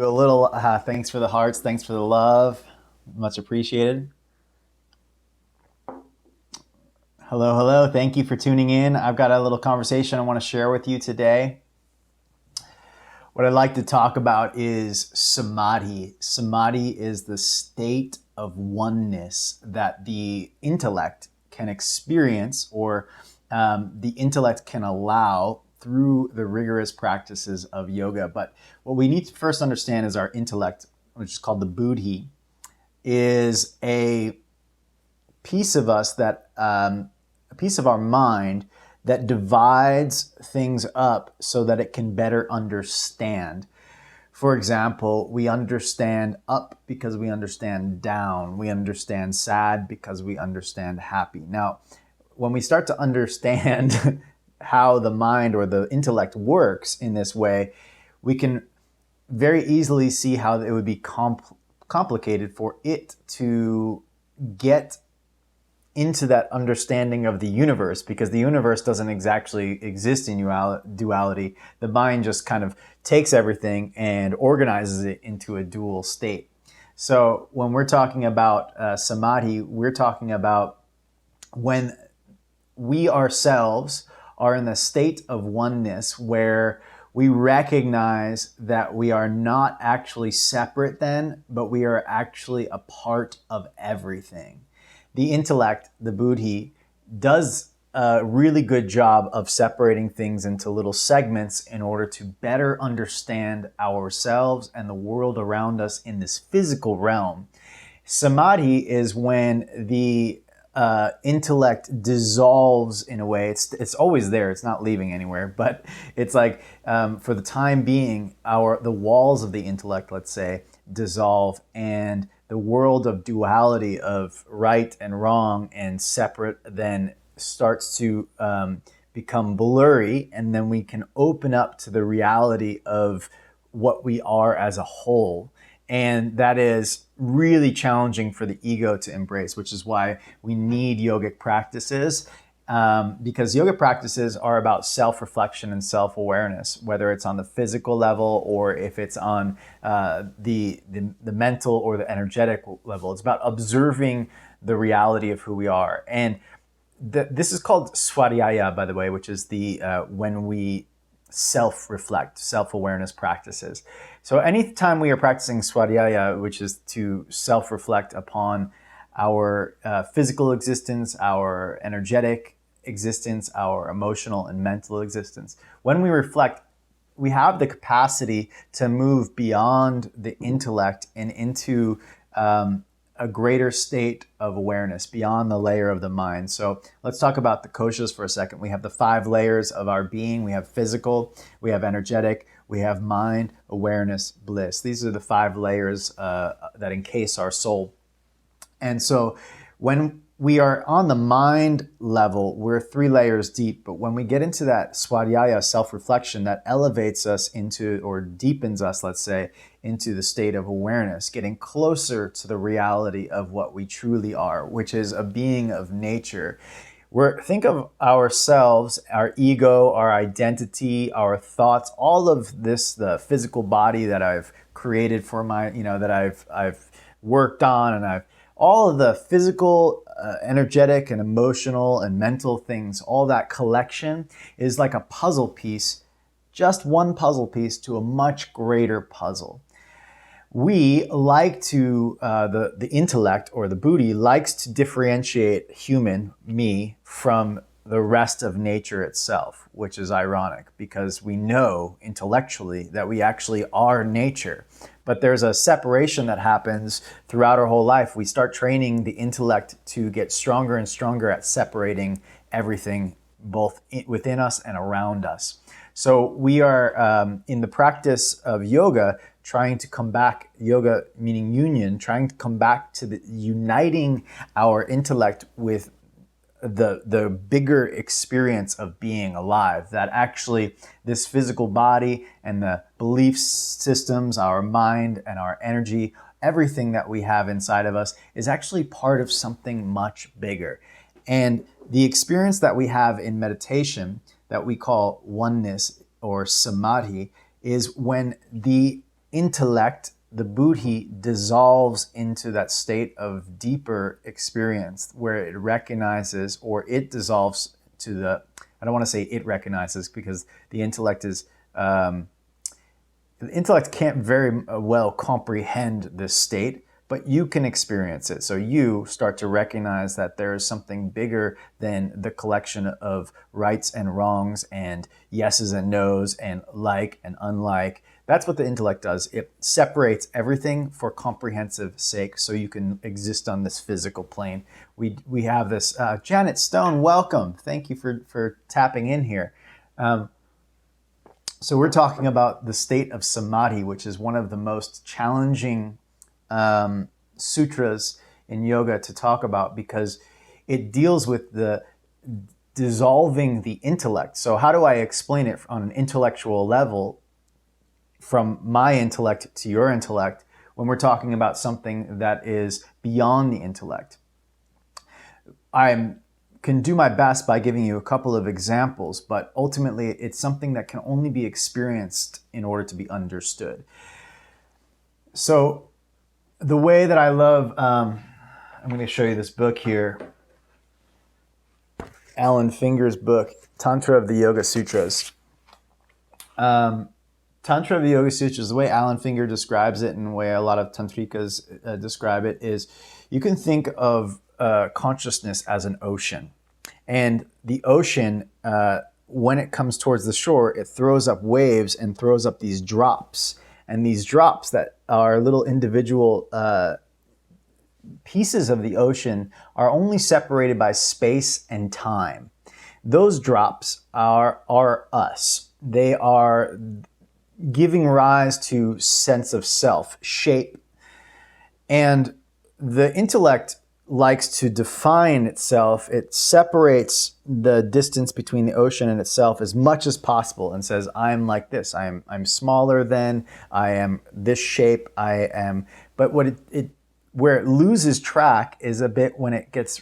Do a little thanks for the hearts, thanks for the love. Much appreciated. Hello, hello. Thank you for tuning in. I've got a little conversation I want to share with you today. What I'd like to talk about is Samadhi. Samadhi is the state of oneness that the intellect can experience, or the intellect can allow through the rigorous practices of yoga. But what we need to first understand is our intellect, which is called the buddhi, is a piece of us that a piece of our mind that divides things up so that it can better understand. For example, we understand up because we understand down. We understand sad because we understand happy. Now, when we start to understand how the mind or the intellect works in this way, we can very easily see how it would be complicated for it to get into that understanding of the universe, because the universe doesn't exactly exist in duality. The mind just kind of takes everything and organizes it into a dual state. So when we're talking about samadhi, we're talking about when we ourselves are in the state of oneness where we recognize that we are not actually separate then, but we are actually a part of everything. The intellect, the buddhi, does a really good job of separating things into little segments in order to better understand ourselves and the world around us in this physical realm. Samadhi is when the intellect dissolves in a way. It's always there. It's not leaving anywhere. But it's like for the time being, the walls of the intellect, let's say, dissolve, and the world of duality of right and wrong and separate then starts to become blurry, and then we can open up to the reality of what we are as a whole. And that is really challenging for the ego to embrace, which is why we need yogic practices, because yoga practices are about self-reflection and self-awareness, whether it's on the physical level or if it's on the mental or the energetic level. It's about observing the reality of who we are. And this is called swadhyaya, by the way, which is the when we self-reflect, self-awareness practices. So anytime we are practicing swadhyaya, which is to self-reflect upon our physical existence, our energetic existence, our emotional and mental existence, when we reflect, we have the capacity to move beyond the intellect and into a greater state of awareness beyond the layer of the mind. So let's talk about the koshas for a second. We have the 5 layers of our being. We have physical, we have energetic, we have mind, awareness, bliss. These are the 5 layers that encase our soul. And so when we are on the mind level, we're 3 layers deep. But when we get into that swadhyaya, self-reflection, that elevates us into, or deepens us, let's say, into the state of awareness, getting closer to the reality of what we truly are, which is a being of nature. Think of ourselves, our ego, our identity, our thoughts, all of this, the physical body that I've created for that I've worked on, and all of the physical, energetic, and emotional and mental things, all that collection is like a puzzle piece, just one puzzle piece to a much greater puzzle. We like to, the intellect or the buddhi likes to differentiate human, me, from the rest of nature itself, which is ironic because we know intellectually that we actually are nature. But there's a separation that happens throughout our whole life. We start training the intellect to get stronger and stronger at separating everything both within us and around us. So we are in the practice of yoga trying to come back, yoga meaning union, trying to come back to uniting our intellect with the bigger experience of being alive, that actually this physical body and the belief systems, our mind and our energy, everything that we have inside of us is actually part of something much bigger. And the experience that we have in meditation that we call oneness or samadhi is when the intellect, the buddhi, dissolves into that state of deeper experience where it recognizes, or it dissolves to the, I don't want to say it recognizes, because the intellect is, the intellect can't very well comprehend this state, but you can experience it. So you start to recognize that there is something bigger than the collection of rights and wrongs and yeses and nos and like and unlike. That's what the intellect does. It separates everything for comprehensive sake so you can exist on this physical plane. We have this, Janet Stone, welcome. Thank you for tapping in here. So we're talking about the state of Samadhi, which is one of the most challenging sutras in yoga to talk about, because it deals with the dissolving the intellect. So how do I explain it on an intellectual level, from my intellect to your intellect, when we're talking about something that is beyond the intellect? I can do my best by giving you a couple of examples, but ultimately it's something that can only be experienced in order to be understood. So the way that I love, I'm going to show you this book here, Alan Finger's book, Tantra of the Yoga Sutras. Tantra of the Yoga Sutras, the way Alan Finger describes it and the way a lot of tantrikas describe it, is you can think of consciousness as an ocean. And the ocean, when it comes towards the shore, it throws up waves and throws up these drops. And these drops that are little individual pieces of the ocean are only separated by space and time. Those drops are us. They are giving rise to sense of self, shape. And the intellect likes to define itself. It separates the distance between the ocean and itself as much as possible and says, I'm like this, I'm smaller than, I am this shape, I am. But what where it loses track is a bit when it gets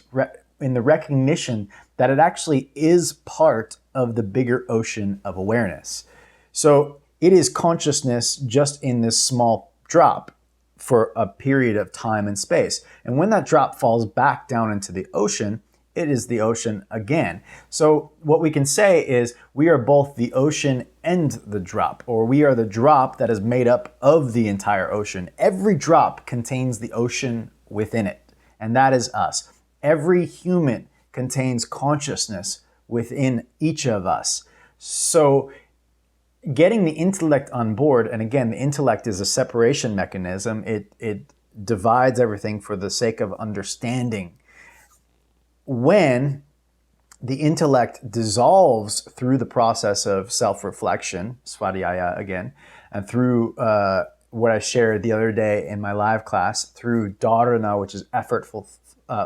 in the recognition that it actually is part of the bigger ocean of awareness. So it is consciousness just in this small drop for a period of time and space. And when that drop falls back down into the ocean, it is the ocean again. So what we can say is we are both the ocean and the drop, or we are the drop that is made up of the entire ocean. Every drop contains the ocean within it, and that is us. Every human contains consciousness within each of us. So getting the intellect on board, and again, the intellect is a separation mechanism. It divides everything for the sake of understanding. When the intellect dissolves through the process of self-reflection, svadhyaya again, and through what I shared the other day in my live class, through dharana, which is effortful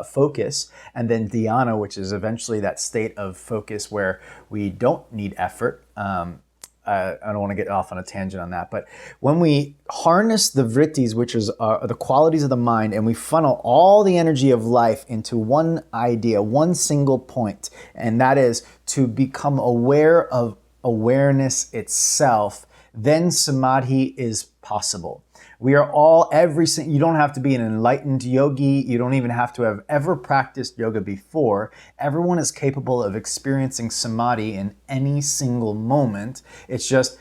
focus, and then dhyana, which is eventually that state of focus where we don't need effort. I don't want to get off on a tangent on that, but when we harness the vrittis, which is the qualities of the mind, and we funnel all the energy of life into one idea, one single point, and that is to become aware of awareness itself, then samadhi is possible. We are all, you don't have to be an enlightened yogi. You don't even have to have ever practiced yoga before. Everyone is capable of experiencing samadhi in any single moment. It's just,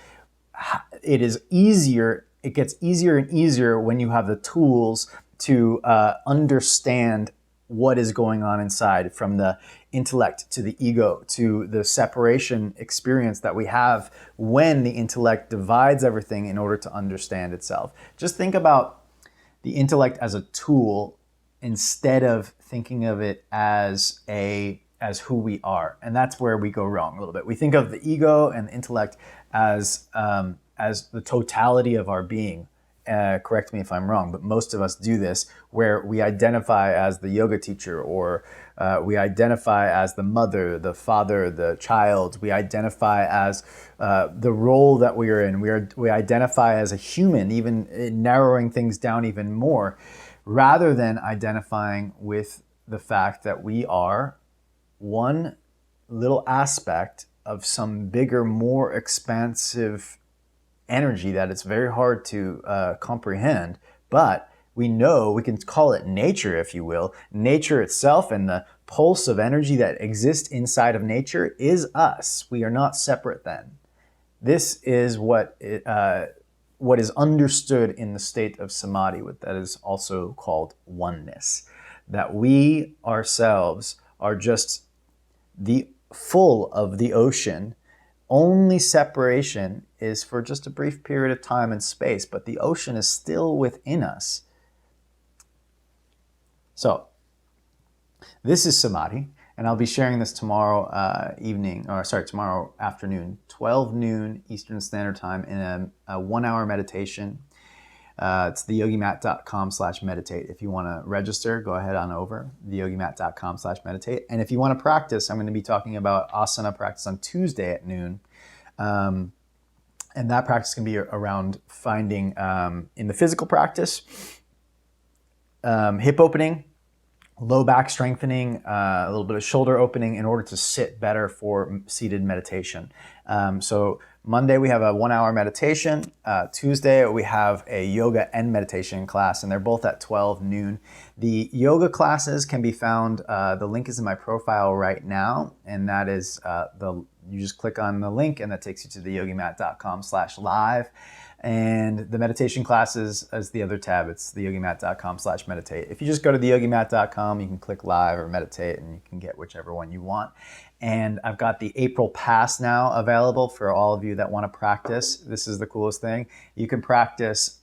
it is easier. It gets easier and easier when you have the tools to understand what is going on inside, from the intellect to the ego to the separation experience that we have when the intellect divides everything in order to understand itself. Just think about the intellect as a tool instead of thinking of it as who we are. And that's where we go wrong a little bit. We think of the ego and the intellect as the totality of our being. Correct me if I'm wrong, but most of us do this, where we identify as the yoga teacher, or we identify as the mother, the father, the child. We identify as the role that we are in. We identify as a human, even narrowing things down even more, rather than identifying with the fact that we are one little aspect of some bigger, more expansive energy that it's very hard to comprehend, but we know, we can call it nature, if you will. Nature itself and the pulse of energy that exists inside of nature is us. We are not separate then. This is what is understood in the state of samadhi, that is also called oneness. That we ourselves are just the full of the ocean. Only separation is for just a brief period of time and space, but the ocean is still within us. So this is samadhi, and I'll be sharing this tomorrow tomorrow afternoon, 12 noon Eastern Standard Time, in a 1 hour meditation. It's theyogimat.com/meditate. If you want to register, go ahead on over, theyogimat.com/meditate. And if you want to practice, I'm going to be talking about asana practice on Tuesday at noon. And that practice can be around finding, in the physical practice, hip opening, low back strengthening, a little bit of shoulder opening in order to sit better for seated meditation. So Monday we have a 1 hour meditation. Tuesday we have a yoga and meditation class, and they're both at 12 noon. The yoga classes can be found, the link is in my profile right now, and that is you just click on the link and that takes you to theyogimat.com/live. And the meditation classes is the other tab. It's theyogimat.com/meditate. If you just go to theyogimat.com, you can click live or meditate, and you can get whichever one you want. And I've got the April Pass now available for all of you that want to practice. This is the coolest thing. You can practice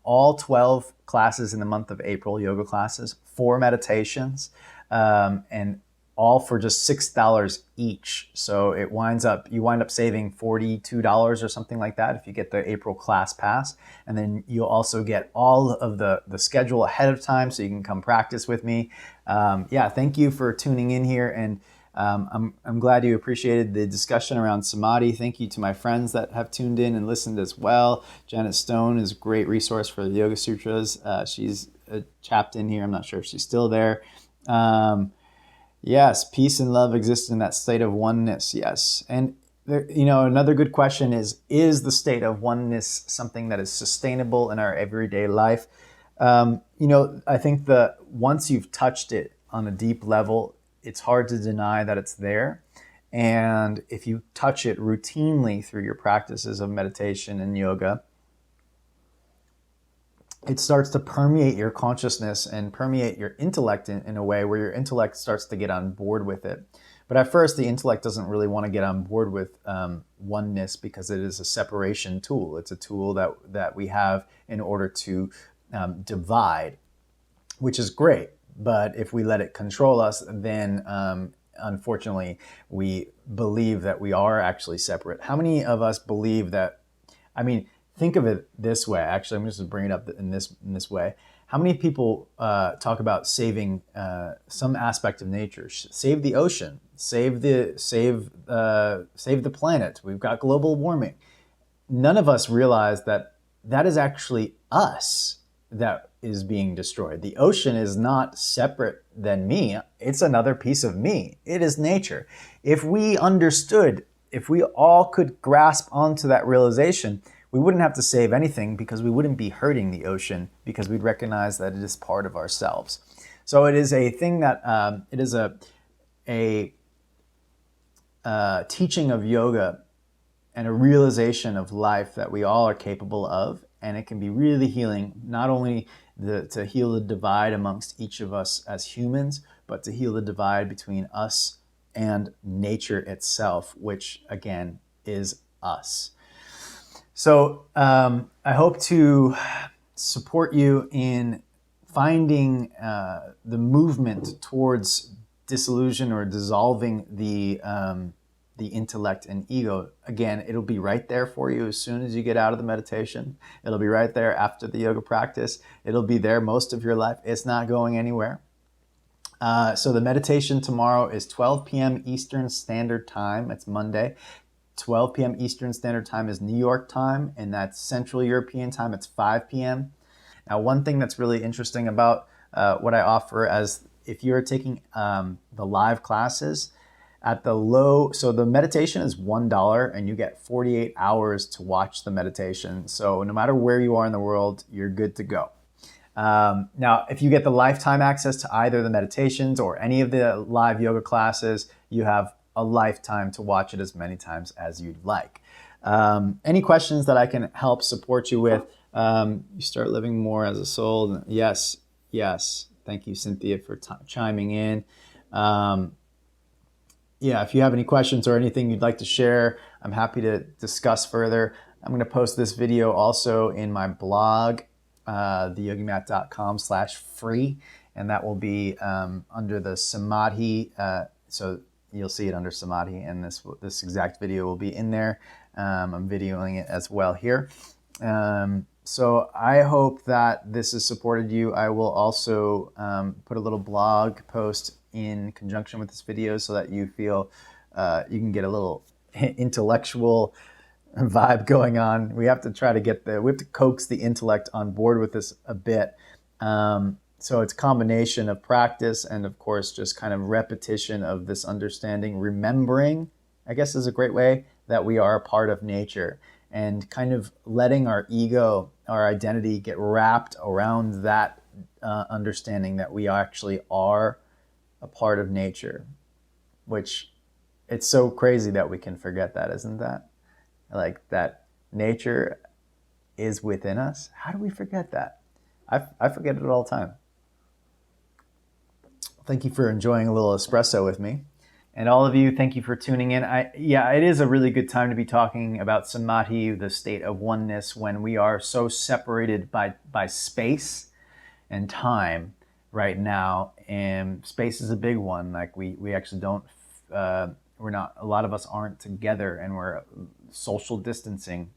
all 12 classes in the month of April, yoga classes, 4 meditations, and all for just $6 each. So you wind up saving $42 or something like that if you get the April class pass. And then you'll also get all of the schedule ahead of time, so you can come practice with me. Thank you for tuning in here, and I'm glad you appreciated the discussion around samadhi. Thank you to my friends that have tuned in and listened as well. Janet Stone is a great resource for the Yoga Sutras. She's chapped in here. I'm not sure if she's still there. Yes, peace and love exist in that state of oneness. Yes. And there, another good question is the state of oneness something that is sustainable in our everyday life? I think once you've touched it on a deep level, it's hard to deny that it's there. And if you touch it routinely through your practices of meditation and yoga, it starts to permeate your consciousness and permeate your intellect in a way where your intellect starts to get on board with it. But at first, the intellect doesn't really want to get on board with oneness, because it is a separation tool. It's a tool that we have in order to divide, which is great. But if we let it control us, then unfortunately, we believe that we are actually separate. How many of us believe that? Think of it this way. Actually, I'm just going to bring it up in this way. How many people talk about saving some aspect of nature? Save the ocean. Save the planet. We've got global warming. None of us realize that is actually us that is being destroyed. The ocean is not separate than me. It's another piece of me. It is nature. If we understood, if we all could grasp onto that realization, we wouldn't have to save anything, because we wouldn't be hurting the ocean, because we'd recognize that it is part of ourselves. So it is a thing that it is a teaching of yoga and a realization of life that we all are capable of, and it can be really healing, not only to heal the divide amongst each of us as humans, but to heal the divide between us and nature itself, which again is us. So I hope to support you in finding the movement towards disillusion or dissolving the intellect and ego. Again, it'll be right there for you as soon as you get out of the meditation. It'll be right there after the yoga practice. It'll be there most of your life. It's not going anywhere. So the meditation tomorrow is 12 p.m. Eastern Standard Time. It's Monday. 12 p.m. Eastern Standard Time is New York time, and that's Central European time. It's 5 p.m. Now, one thing that's really interesting about what I offer, as if you're taking the live classes, At the low, so the meditation is $1 and you get 48 hours to watch the meditation. So no matter where you are in the world, you're good to go. Now, if you get the lifetime access to either the meditations or any of the live yoga classes, you have a lifetime to watch it as many times as you'd like. Any questions that I can help support you with? You start living more as a soul. Yes, yes. Thank you, Cynthia, for chiming in. Yeah, if you have any questions or anything you'd like to share, I'm happy to discuss further. I'm going to post this video also in my blog, theyogimat.com/free, and that will be under the Samadhi. So you'll see it under Samadhi, and this exact video will be in there. I'm videoing it as well here. So I hope that this has supported you. I will also put a little blog post in conjunction with this video so that you feel you can get a little intellectual vibe going on. We have to try to we have to coax the intellect on board with this a bit. So it's a combination of practice and, of course, just kind of repetition of this understanding. Remembering, I guess, is a great way that we are a part of nature, and kind of letting our ego, our identity, get wrapped around that understanding that we actually are a part of nature, which it's so crazy that we can forget that, isn't that? Like that nature is within us. How do we forget that? I forget it all the time. Thank you for enjoying a little espresso with me. And all of you, thank you for tuning in. Yeah, it is a really good time to be talking about Samadhi, the state of oneness, when we are so separated by space and time right now. And space is a big one. Like we actually don't, we're not, a lot of us aren't together, and we're social distancing,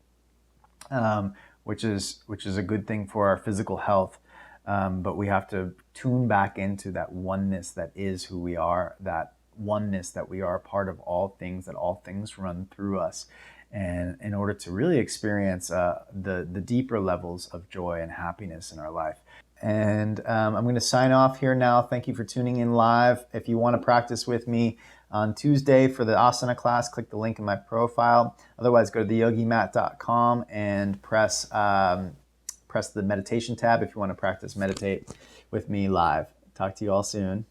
which is a good thing for our physical health. But we have to tune back into that oneness that is who we are, that oneness that we are a part of all things, that all things run through us. And in order to really experience the deeper levels of joy and happiness in our life. And I'm going to sign off here now. Thank you for tuning in live. If you want to practice with me on Tuesday for the asana class, click the link in my profile. Otherwise, go to theyogimat.com and press the meditation tab if you want to meditate with me live. Talk to you all soon.